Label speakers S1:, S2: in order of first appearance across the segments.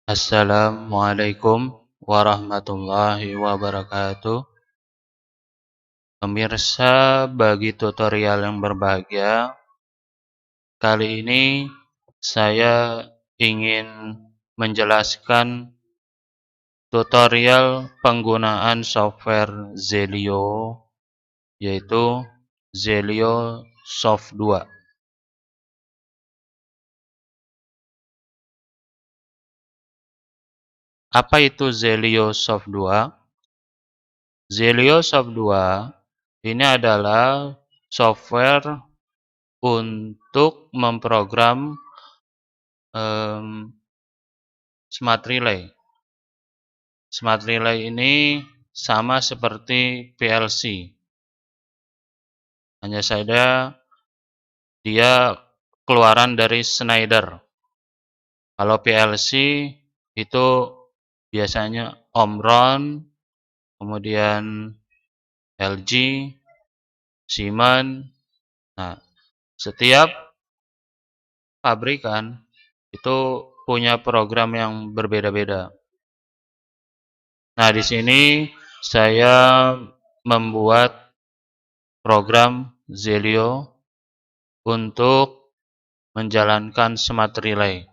S1: Assalamualaikum warahmatullahi wabarakatuh. Pemirsa, bagi tutorial yang berbahagia, kali ini saya ingin menjelaskan tutorial penggunaan software Zelio, yaitu Zelio Soft 2. Apa itu Zelio Soft 2? Zelio Soft 2 ini adalah software untuk memprogram Smart Relay. Smart Relay ini sama seperti PLC, hanya saja dia keluaran dari Schneider. Kalau PLC itu biasanya Omron, kemudian LG, Siemens. Nah, setiap pabrikan itu punya program yang berbeda-beda. Nah, di sini saya membuat program Zelio untuk menjalankan Smart Relay.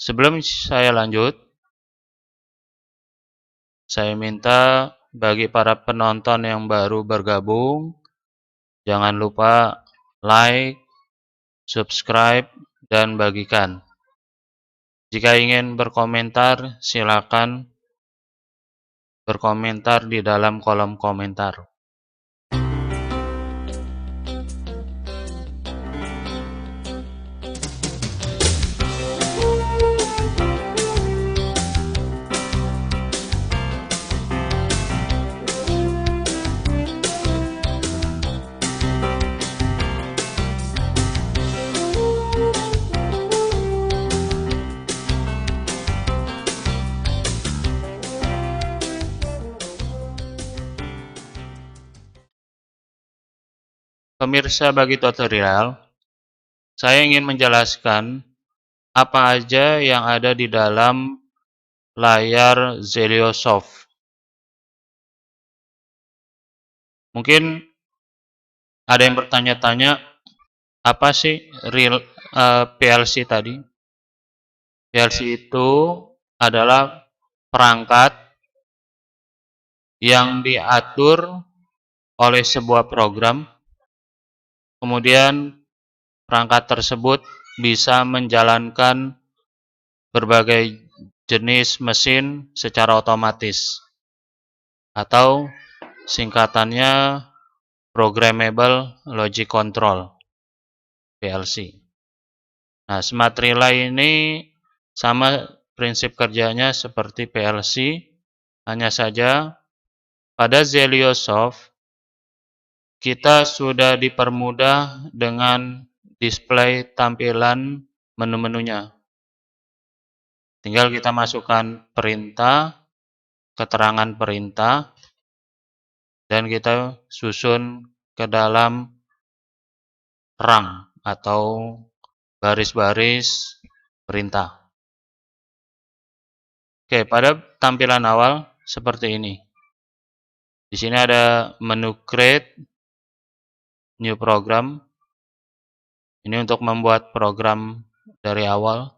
S1: Sebelum saya lanjut, saya minta bagi para penonton yang baru bergabung, jangan lupa like, subscribe, dan bagikan. Jika ingin berkomentar, silakan berkomentar di dalam kolom komentar. Pemirsa, bagi tutorial, saya ingin menjelaskan apa aja yang ada di dalam layar Zelio Soft. Mungkin ada yang bertanya-tanya, apa sih PLC tadi? PLC itu adalah perangkat yang diatur oleh sebuah program, kemudian perangkat tersebut bisa menjalankan berbagai jenis mesin secara otomatis, atau singkatannya Programmable Logic Control, PLC. Nah, Smart Relay ini sama prinsip kerjanya seperti PLC, hanya saja pada Zelio Soft kita sudah dipermudah dengan display tampilan menu-menunya. Tinggal kita masukkan perintah, keterangan perintah, dan kita susun ke dalam rang atau baris-baris perintah. Oke, pada tampilan awal seperti ini. Di sini ada menu Create, New Program. Ini untuk membuat program dari awal.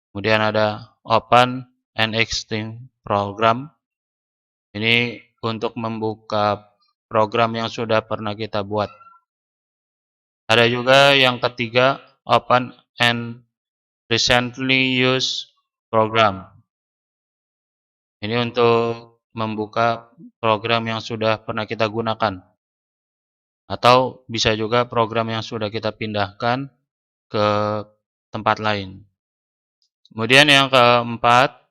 S1: Kemudian ada Open and Extend Program. Ini untuk membuka program yang sudah pernah kita buat. Ada juga yang ketiga, Open and Recently Used Program. Ini untuk membuka program yang sudah pernah kita gunakan. Atau bisa juga program yang sudah kita pindahkan ke tempat lain. Kemudian yang keempat,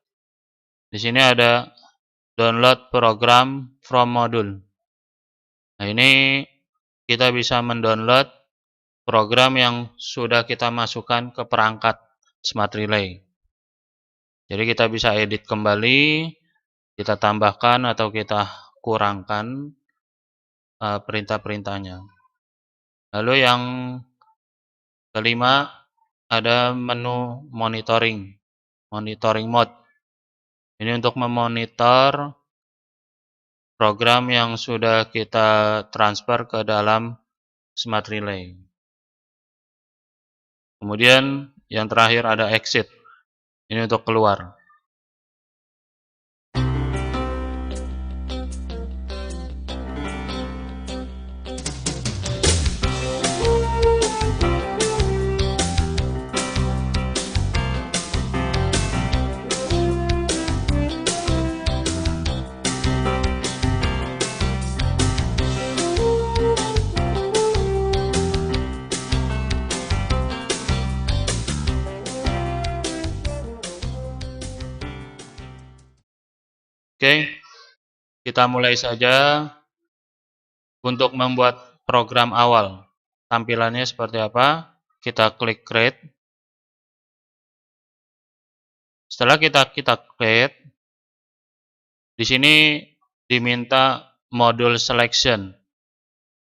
S1: di sini ada Download Program from Module. Nah, ini kita bisa mendownload program yang sudah kita masukkan ke perangkat Smart Relay. Jadi kita bisa edit kembali, kita tambahkan atau kita kurangkan perintah-perintahnya. Lalu yang kelima, ada menu monitoring mode. Ini untuk memonitor program yang sudah kita transfer ke dalam Smart Relay. Kemudian yang terakhir ada exit. Ini untuk keluar. Oke, kita mulai saja untuk membuat program awal. Tampilannya seperti apa? Kita klik create. Setelah kita create, di sini diminta module selection.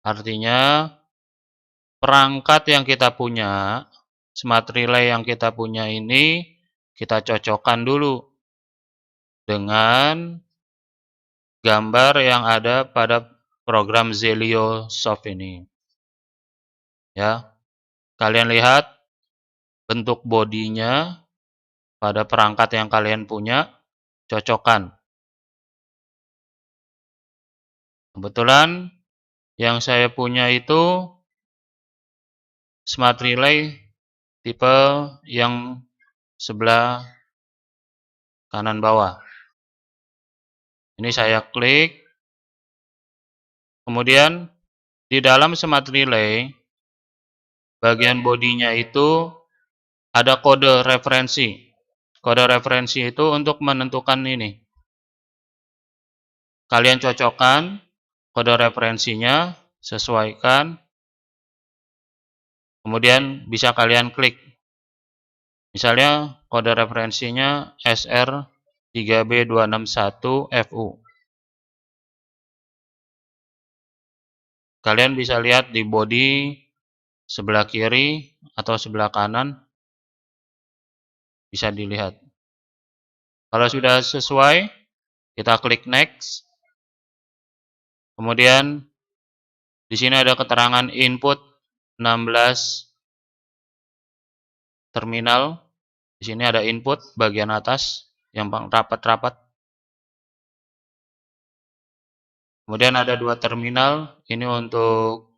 S1: Artinya perangkat yang kita punya, Smart Relay yang kita punya ini kita cocokkan dulu dengan gambar yang ada pada program Zelio Soft ini. Ya, kalian lihat bentuk bodinya pada perangkat yang kalian punya, cocokkan. Kebetulan yang saya punya itu Smart Relay tipe yang sebelah kanan bawah. Ini saya klik. Kemudian di dalam Smart Relay, bagian bodinya itu ada kode referensi. Kode referensi itu untuk menentukan ini. Kalian cocokkan kode referensinya, sesuaikan, kemudian bisa kalian klik. Misalnya kode referensinya SR3B261FU. Kalian bisa lihat di body sebelah kiri atau sebelah kanan, bisa dilihat. Kalau sudah sesuai, kita klik next. Kemudian di sini ada keterangan input 16 terminal. Di sini ada input bagian atas yang rapat-rapat. Kemudian ada 2 terminal, ini untuk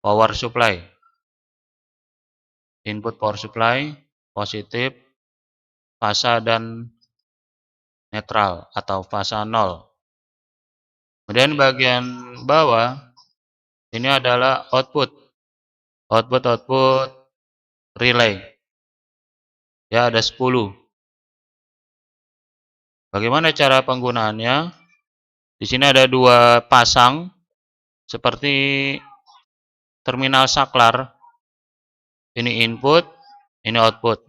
S1: power supply. Input power supply, positif, fasa dan netral atau fasa 0. Kemudian bagian bawah, ini adalah output relay. Ya, ada 10. Bagaimana cara penggunaannya? Di sini ada 2 pasang, seperti terminal saklar. Ini input, ini output.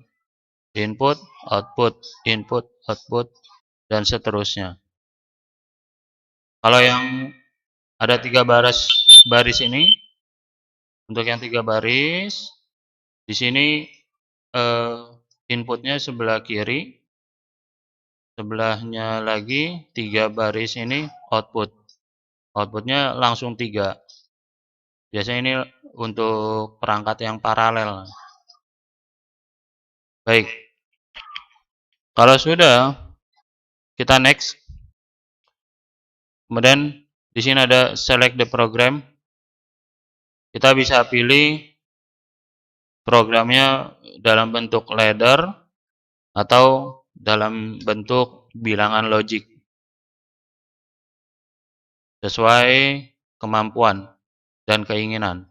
S1: Input, output, input, output, dan seterusnya. Kalau yang ada 3 baris ini, untuk yang 3 baris, di sini inputnya sebelah kiri, sebelahnya lagi 3 baris ini output. Outputnya langsung 3. Biasanya ini untuk perangkat yang paralel. Baik. Kalau sudah, kita next. Kemudian di sini ada select the program. Kita bisa pilih programnya dalam bentuk ladder atau dalam bentuk bilangan logik. Sesuai kemampuan dan keinginan.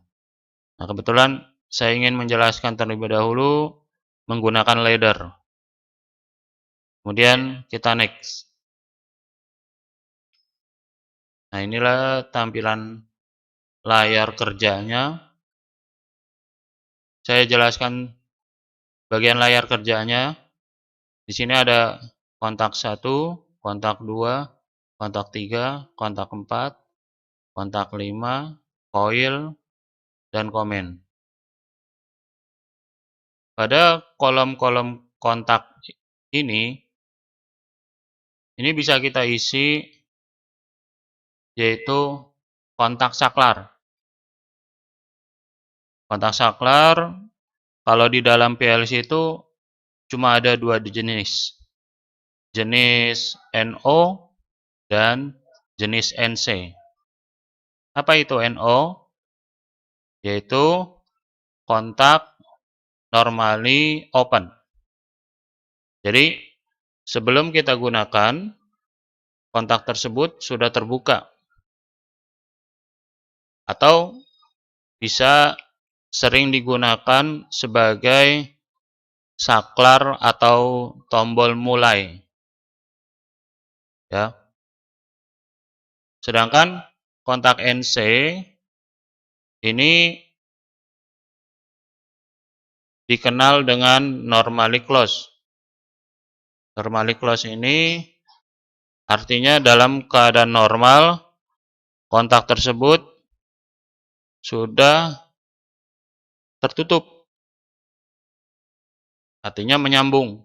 S1: Nah, kebetulan saya ingin menjelaskan terlebih dahulu menggunakan ladder. Kemudian kita next. Nah, inilah tampilan layar kerjanya. Saya jelaskan bagian layar kerjanya. Di sini ada kontak 1, kontak 2, kontak 3, kontak 4, kontak 5, coil, dan komen. Pada kolom-kolom kontak ini bisa kita isi yaitu kontak saklar. Kontak saklar kalau di dalam PLC itu cuma ada dua jenis. Jenis NO dan jenis NC. Apa itu NO? Yaitu kontak normally open. Jadi sebelum kita gunakan, kontak tersebut sudah terbuka. Atau bisa sering digunakan sebagai saklar atau tombol mulai. Ya. Sedangkan kontak NC ini dikenal dengan normally close. Normally close ini artinya dalam keadaan normal, kontak tersebut sudah tertutup. Artinya menyambung.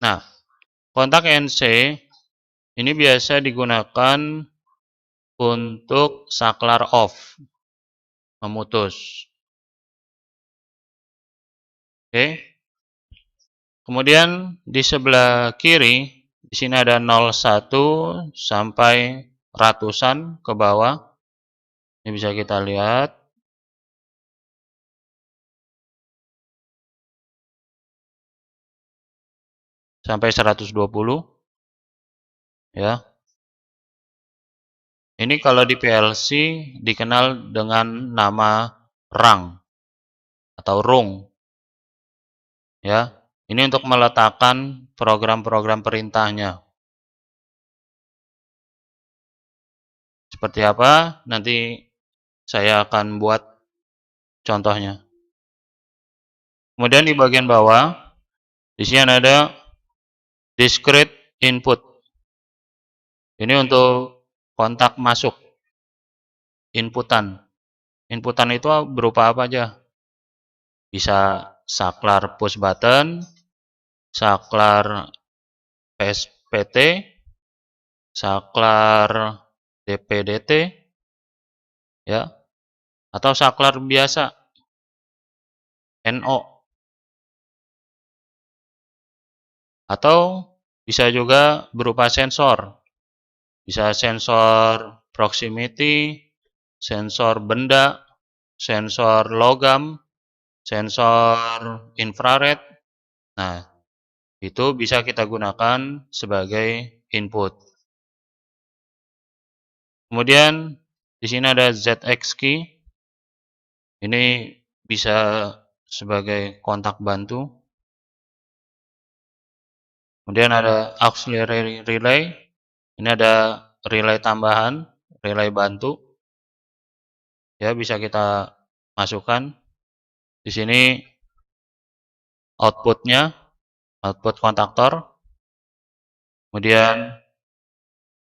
S1: Nah, kontak NC ini biasa digunakan untuk saklar off, memutus. Oke. Kemudian di sebelah kiri, di sini ada 01 sampai ratusan ke bawah. Ini bisa kita lihat. Sampai 120. Ya. Ini kalau di PLC dikenal dengan nama rung atau rung. Ya. Ini untuk meletakkan program-program perintahnya. Seperti apa? Nanti saya akan buat contohnya. Kemudian di bagian bawah, di sini ada discrete input. Ini untuk kontak masuk. Inputan. Inputan itu berupa apa aja? Bisa saklar push button, saklar PSPT, saklar DPDT, ya, atau saklar biasa NO, atau bisa juga berupa sensor, bisa sensor proximity, sensor benda, sensor logam, sensor infrared. Nah, itu bisa kita gunakan sebagai input. Kemudian di sini ada ZX key. Ini bisa sebagai kontak bantu. Kemudian ada auxiliary relay. Ini ada relay tambahan, relay bantu. Ya, bisa kita masukkan. Di sini outputnya, output kontaktor. Kemudian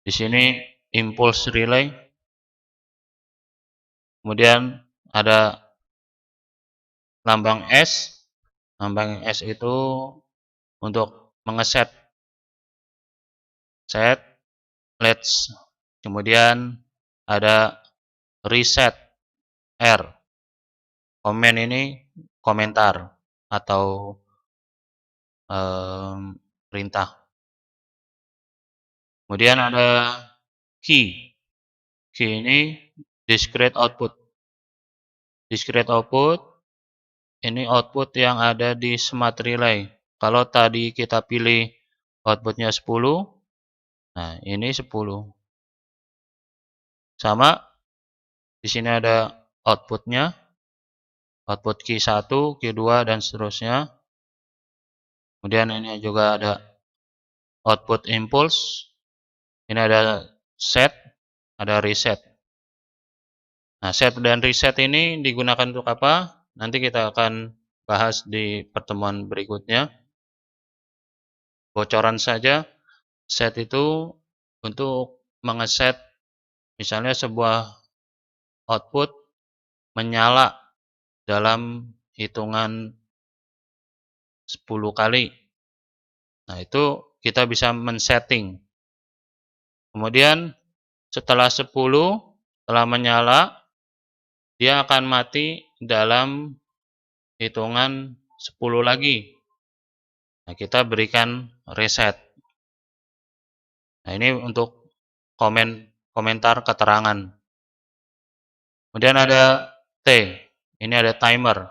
S1: di sini impulse relay. Kemudian ada lambang S. Lambang S itu untuk mengeset let's. Kemudian ada reset R. Komen ini komentar atau perintah. Kemudian ada key. Key ini discrete output. Discrete output ini output yang ada di smart relay. Kalau tadi kita pilih outputnya 10, nah ini 10. Sama, di sini ada outputnya, output key 1, key 2, dan seterusnya. Kemudian ini juga ada output impulse. Ini ada set, ada reset. Nah, set dan reset ini digunakan untuk apa? Nanti kita akan bahas di pertemuan berikutnya. Bocoran saja, set itu untuk mengeset misalnya sebuah output menyala dalam hitungan 10 kali. Nah, itu kita bisa men-setting. Kemudian setelah 10, setelah menyala, dia akan mati dalam hitungan 10 lagi. Nah, kita berikan reset. Nah, ini untuk komentar keterangan. Kemudian ada T. Ini ada timer.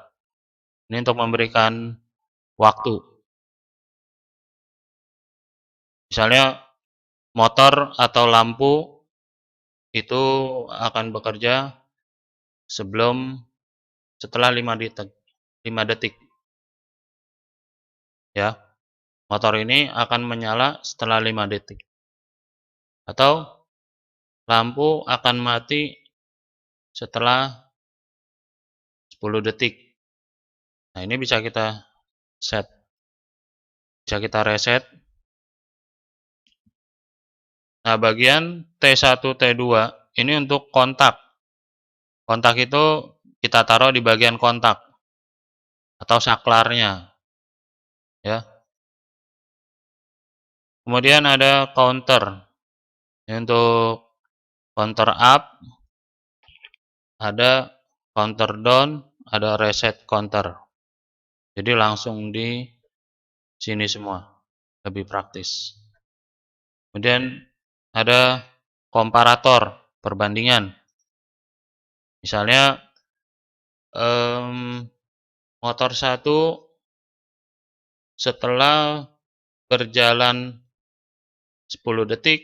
S1: Ini untuk memberikan waktu. Misalnya motor atau lampu itu akan bekerja setelah 5 detik. 5 detik. Ya. Motor ini akan menyala setelah 5 detik. Atau lampu akan mati setelah 10 detik. Nah, ini bisa kita set. Bisa kita reset. Nah, bagian T1, T2 ini untuk kontak. Kontak itu kita taruh di bagian kontak atau saklarnya, ya. Kemudian ada counter. Ini untuk counter up, ada counter down, ada reset counter. Jadi langsung di sini semua, lebih praktis. Kemudian ada komparator, perbandingan. Misalnya motor 1 setelah berjalan 10 detik,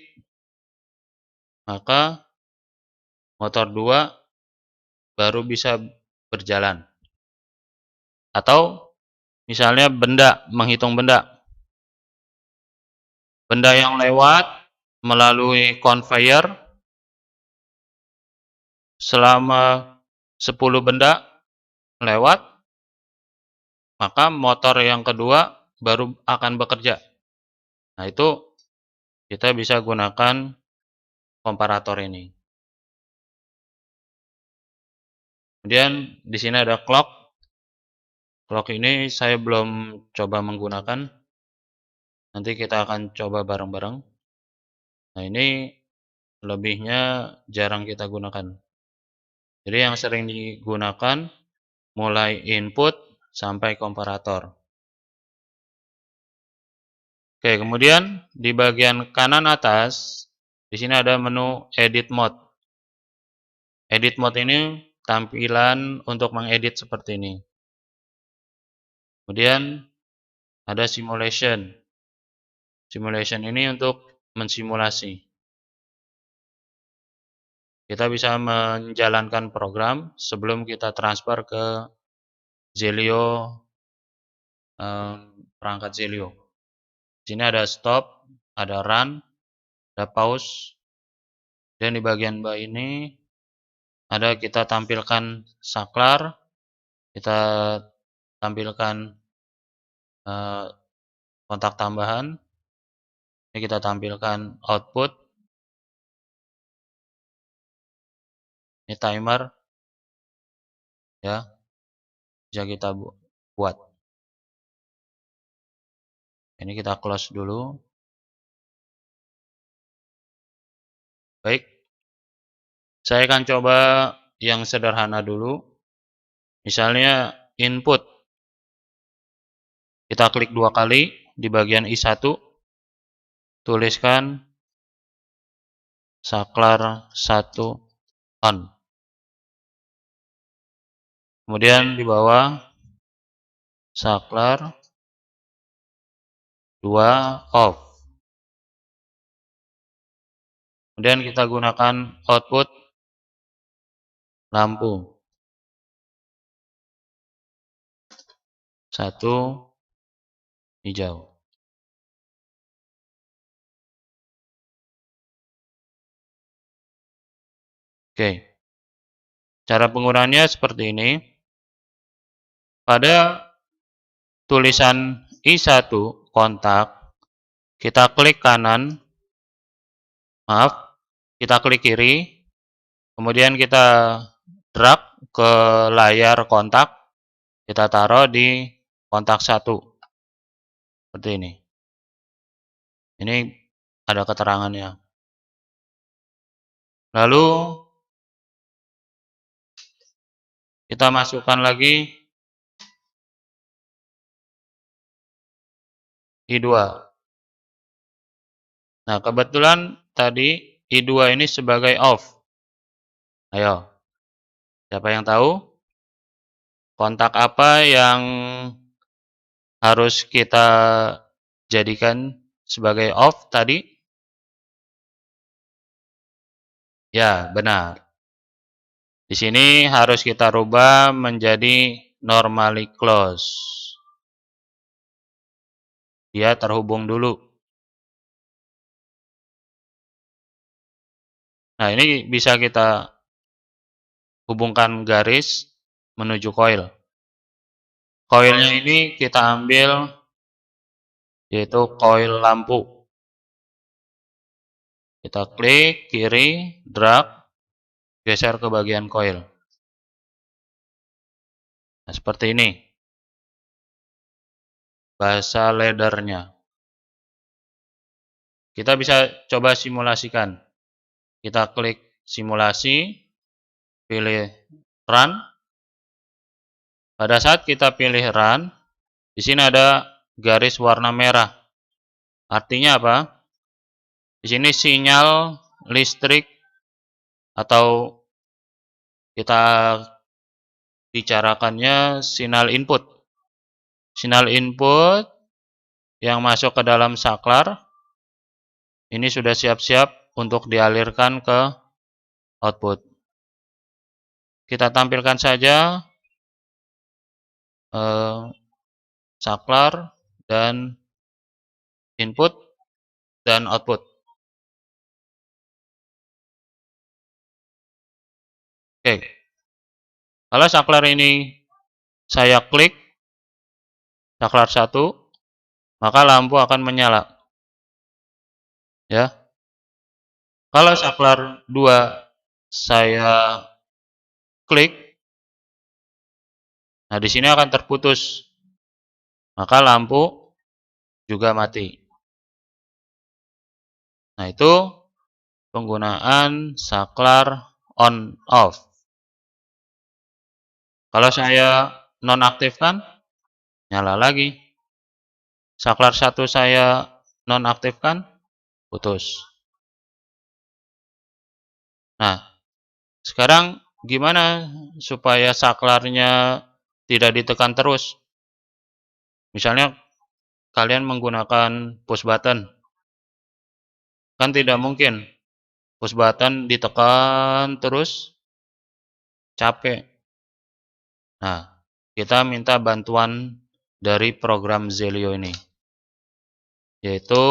S1: maka motor 2 baru bisa berjalan. Atau misalnya menghitung benda. Benda yang lewat melalui conveyor selama 10 benda lewat, maka motor yang kedua baru akan bekerja. Nah, itu kita bisa gunakan komparator ini. Kemudian di sini ada clock. Clock ini saya belum coba menggunakan. Nanti kita akan coba bareng-bareng. Nah, ini lebihnya jarang kita gunakan. Jadi yang sering digunakan mulai input sampai komparator. Oke, kemudian di bagian kanan atas, di sini ada menu Edit Mode. Edit Mode ini tampilan untuk mengedit seperti ini. Kemudian ada Simulation. Simulation ini untuk mensimulasi. Kita bisa menjalankan program sebelum kita transfer ke Zelio, perangkat Zelio. Di sini ada stop, ada run, ada pause. Dan di bagian bawah ini ada kita tampilkan saklar, kita tampilkan kontak tambahan. Ini kita tampilkan output. Ini timer, ya, bisa kita buat. Ini kita close dulu. Baik, saya akan coba yang sederhana dulu. Misalnya input. Kita klik 2 kali di bagian I1. Tuliskan saklar 1 on. Kemudian di bawah saklar 2 off. Kemudian kita gunakan output lampu. 1 hijau. Oke. Cara penggunaannya seperti ini. Pada tulisan I1 kontak, kita klik kanan. Maaf, kita klik kiri. Kemudian kita drag ke layar kontak. Kita taruh di kontak 1. Seperti ini. Ini ada keterangannya. Lalu kita masukkan lagi I2. Nah, kebetulan tadi I2 ini sebagai off. Ayo, siapa yang tahu? Kontak apa yang harus kita jadikan sebagai off tadi? Ya, benar. Di sini harus kita rubah menjadi normally close. Dia terhubung dulu. Nah, ini bisa kita hubungkan garis menuju coil. Coilnya ini kita ambil yaitu coil lampu. Kita klik kiri, drag, geser ke bagian coil. Nah, seperti ini. Bahasa laddernya. Kita bisa coba simulasikan. Kita klik simulasi, pilih run. Pada saat kita pilih run, di sini ada garis warna merah. Artinya apa? Di sini sinyal listrik atau kita bicarakannya sinyal input. Sinyal input yang masuk ke dalam saklar ini sudah siap-siap untuk dialirkan ke output. Kita tampilkan saja saklar dan input dan output. Oke. Kalau saklar ini saya klik saklar 1, maka lampu akan menyala. Ya. Kalau saklar 2 saya klik, nah di sini akan terputus. Maka lampu juga mati. Nah, itu penggunaan saklar on off. Kalau saya nonaktifkan, nyala lagi. Saklar 1 saya nonaktifkan, putus. Nah, sekarang gimana supaya saklarnya tidak ditekan terus? Misalnya kalian menggunakan push button. Kan tidak mungkin push button ditekan terus, capek. Nah, kita minta bantuan dari program Zelio ini, yaitu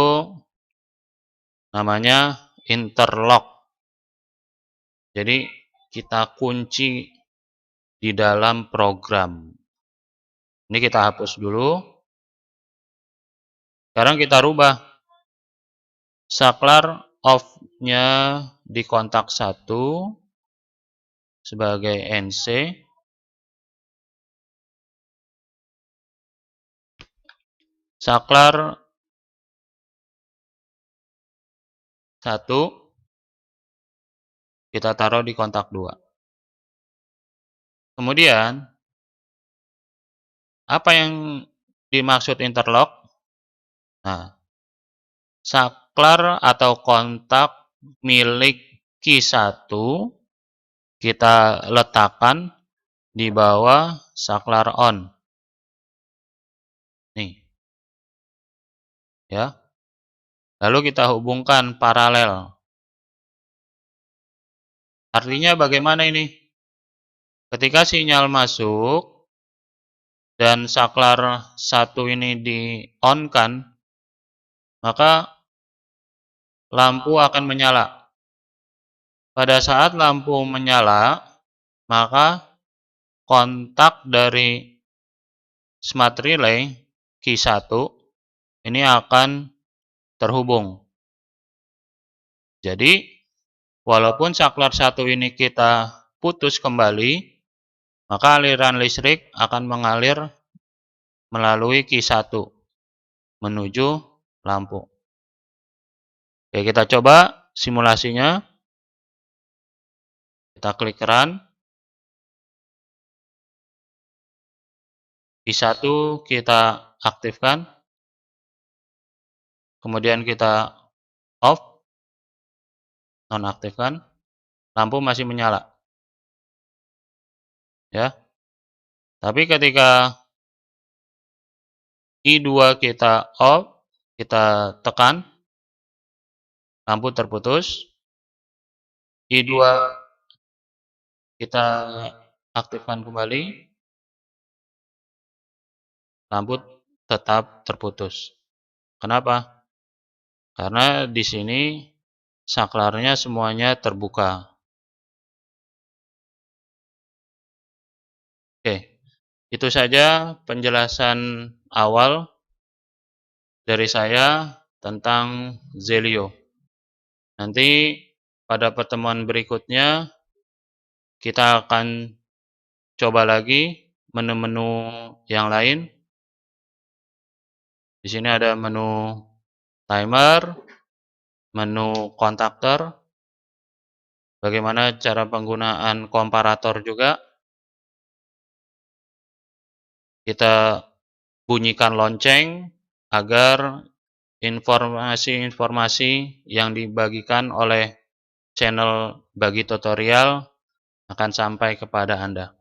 S1: namanya interlock. Jadi kita kunci di dalam program. Ini kita hapus dulu. Sekarang kita rubah saklar off-nya di kontak 1 sebagai NC. Saklar 1 kita taruh di kontak 2. Kemudian, apa yang dimaksud interlock? Nah, saklar atau kontak milik Q1 kita letakkan di bawah saklar on. Nih. Ya. Lalu kita hubungkan paralel. Artinya bagaimana ini? Ketika sinyal masuk dan saklar 1 ini di-on-kan, maka lampu akan menyala. Pada saat lampu menyala, maka kontak dari smart relay Q1 ini akan terhubung. Jadi, walaupun saklar 1 ini kita putus kembali, maka aliran listrik akan mengalir melalui Q1. menuju lampu. Oke, kita coba simulasinya. Kita klik run. I1 kita aktifkan. Kemudian kita off, nonaktifkan. Lampu masih menyala. Ya. Tapi ketika I2 kita off, kita tekan, lampu terputus. I2 kita aktifkan kembali, lampu tetap terputus. Kenapa? Karena di sini saklarnya semuanya terbuka. Oke, itu saja penjelasan awal dari saya tentang Zelio. Nanti pada pertemuan berikutnya kita akan coba lagi menu-menu yang lain. Di sini ada menu timer, menu kontaktor, bagaimana cara penggunaan komparator juga. Kita bunyikan lonceng agar informasi-informasi yang dibagikan oleh channel Bagi Tutorial akan sampai kepada Anda.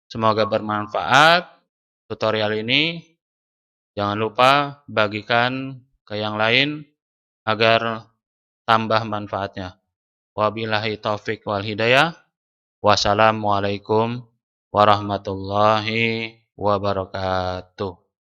S1: Semoga bermanfaat tutorial ini. Jangan lupa bagikan ke yang lain agar tambah manfaatnya. Wabillahi taufik wal hidayah. Wassalamualaikum warahmatullahi wabarakatuh.